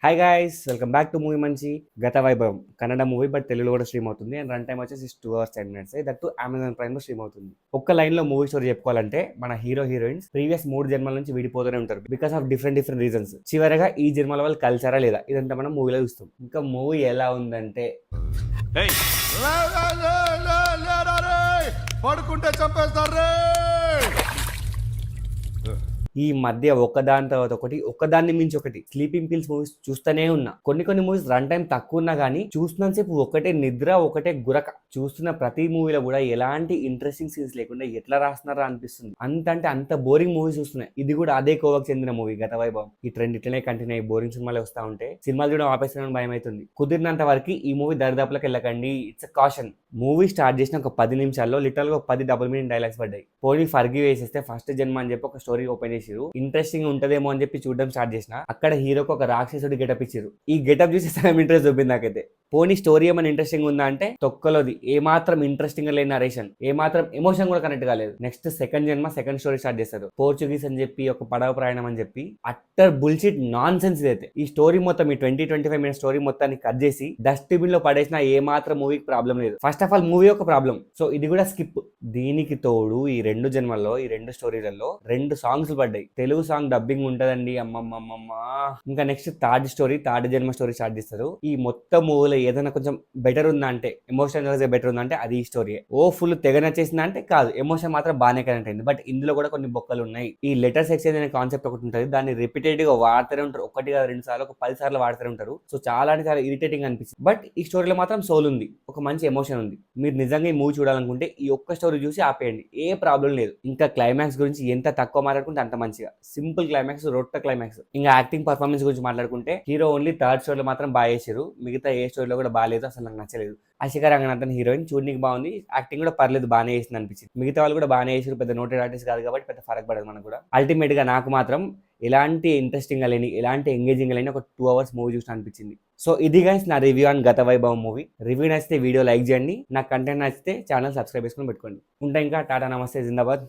Hi guys, welcome back to movie మంచి. గత వైభవం కన్నడ మూవీ, బట్ తెలుగులో కూడా స్ట్రీమ్ అవుతుంది. అండ్ రన్ టైం వచ్చేసి 2 hours 10 minutes. That to Amazon prime లో స్ట్రీమ్ అవుతుంది. ఒక్క లైన్ లో మూవీ స్టోరీ చెప్పుకోవాలంటే, మన హీరో హీరోయిన్స్ ప్రీవియస్ 3 జన్మల నుంచి విడిపోతూనే ఉంటారు బికాస్ ఆఫ్ డిఫరెంట్ రీజన్స్. చివరగా ఈ జన్మల వాళ్ళు కలిసారా లేదా, ఇదంతా మనం మూవీలో చూస్తాం. ఇంకా మూవీ ఎలా ఉందంటే, పడుకుంటే చంపేస్తారు. ఈ మధ్య ఒకదాని తర్వాత ఒకదాన్ని మించి ఒకటి స్లీపింగ్ పిల్స్ మూవీస్ చూస్తూనే ఉన్నా. కొన్ని మూవీస్ రన్ టైం తక్కువ ఉన్నా కానీ చూస్తున్నంతసేపు ఒకటే నిద్ర, ఒకటే గురక. చూస్తున్న ప్రతి మూవీలో కూడా ఎలాంటి ఇంట్రెస్టింగ్ సీన్స్ లేకుండా ఎట్లా రాస్తున్నారా అనిపిస్తుంది. అంత బోరింగ్ మూవీస్ చూస్తున్నాయి. ఇది కూడా అదే కోవకు చెందిన మూవీ గత వైభవం. ఈ ట్రెండ్ ఇట్లనే కంటిన్యూ అయ్యి బోరింగ్ సినిమాలే వస్తా ఉంటే సినిమాలు చూడడం ఆపేస్తానని భయం అవుతుంది. కుదిరినంత వరకు ఈ మూవీ దరిదాపులకు వెళ్ళకండి. It's caution. మూవీ స్టార్ట్ చేసిన ఒక 10 నిమిషాల్లో లిటరల్ గా 10 డబుల్ మీనింగ్ డైలాగ్స్ పడ్డాయి. పోనీ ఫర్గి వేసేస్తే ఫస్ట్ జన్మ అని చెప్పి ఒక స్టోరీ ఓపెన్ చేసి ఇంట్రెస్టింగ్ ఉంటదేమో అని చెప్పి చూడడం స్టార్ట్ చేసిన. అక్కడ హీరోకి ఒక రాక్షసుడి గెటప్ ఇచ్చారు. ఈ గెటప్ చూసి సగం ఇంట్రెస్ట్ చూపింది నాకైతే. పోనీ స్టోరీ ఏమైనా ఇంట్రెస్టింగ్ ఉందా అంటే తొక్కలోది. ఏమాత్రం ఇంట్రెస్టింగ్ లేని నరేషన్, ఏమాత్రం ఎమోషన్ కూడా కనెక్ట్ కాలేదు. నెక్స్ట్ సెకండ్ స్టోరీ స్టార్ట్ చేస్తారు. పోర్చుగీస్ అని చెప్పి ఒక పడవ ప్రయాణం అని చెప్పి అట్టర్ బుల్షిట్ నాన్ సెన్స్ ఇదైతే. ఈ స్టోరీ మొత్తం ఈ 20-25 minutes స్టోరీ మొత్తాన్ని కట్ చేసి డస్ట్బిన్ లో పడేసిన ఏమాత్రం మూవీకి ప్రాబ్లం లేదు. ఫస్ట్ ఆఫ్ ఆల్ మూవీ ఒక ప్రాబ్లం, సో ఇది కూడా స్కిప్. దీనికి తోడు ఈ 2 జన్మల్లో ఈ 2 స్టోరీలలో 2 సాంగ్స్ పడ్డాయి. తెలుగు సాంగ్ డబ్బింగ్ ఉంటదండి. అమ్మమ్మమ్మ. ఇంకా నెక్స్ట్ థర్డ్ జన్మ స్టోరీ స్టార్ట్ చేస్తారు. ఈ మొత్తం మూవీలో ఏదైనా కొంచెం బెటర్ ఉందా అంటే, ఎమోషనల్ గా బెటర్ ఉందంటే అది ఈ స్టోరీ. ఫుల్ తెగ నచ్చేసిందా అంటే కాదు, ఎమోషన్ మాత్రం బాగానే కనెక్ట్ అయింది. బట్ ఇందులో కూడా కొన్ని బొక్కలు ఉన్నాయి. ఈ లెటర్స్ ఎక్స్చేంజ్ అనే కాన్సెప్ట్ ఒకటి ఉంటుంది. దాన్ని రిపీటెడ్ గా వాడుతూనే ఉంటారు. 1-2 సార్లు, ఒక 10 సార్లు వాడుతూనే ఉంటారు. సో చాలా ఇరిటేటింగ్ అనిపిస్తుంది. బట్ ఈ స్టోరీలో మాత్రం సోల్ ఉంది, ఒక మంచి ఎమోషన్ ఉంది. మీరు నిజంగా ఈ మూవీ చూడాలనుకుంటే ఈ ఒక్క స్టోరీ చూసి ఆపేయండి, ఏ ప్రాబ్లం లేదు. ఇంకా క్లైమాక్స్ గురించి ఎంత తక్కువ మాట్లాడుకుంటే అంత మంచిగా. సింపుల్ క్లైమాక్స్, రొట్ట క్లైమాక్స్. ఇంకా యాక్టింగ్ పర్ఫార్మెన్స్ గురించి మాట్లాడుకుంటే హీరో ఓన్లీ థర్డ్ స్టోరీలో మాత్రం బాగా చేశారు. మిగతా ఏ స్టోరీలో కూడా బాగాలేదు, అసలు నాకు నచ్చలేదు. ఆశికా రంగనాథన్ హీరోయిన్ చూడడానికి బాగుంది, యాక్టింగ్ కూడా పర్లేదు, బాగానే చేసింది అనిపించింది. మిగతా వాళ్ళు కూడా బాగానే చేశారు. పెద్ద నోటెడ్ ఆర్టిస్ట్ కాదు కాబట్టి పెద్ద ఫరక్ పడదు మనకు కూడా. అల్టిమేట్ గా నాకు మాత్రం ఎలాంటి ఇంట్రెస్టింగ్ లేని, ఎలాంటి ఎంగేజింగ్ లేని ఒక 2 hours మూవీ చూసిన అనిపించింది. సో ఇది గైస్ నా రివ్యూ ఆన్ గత వైభవం మూవీ. రివ్యూ నచ్చితే వీడియో లైక్ చేయండి. నాకు కంటెంట్ నచ్చితే ఛానల్ సబ్స్క్రైబ్ చేసుకుని పెట్టుకోండి. ఉంటా ఇంకా. టాటా, నమస్తే, జిందాబాద్.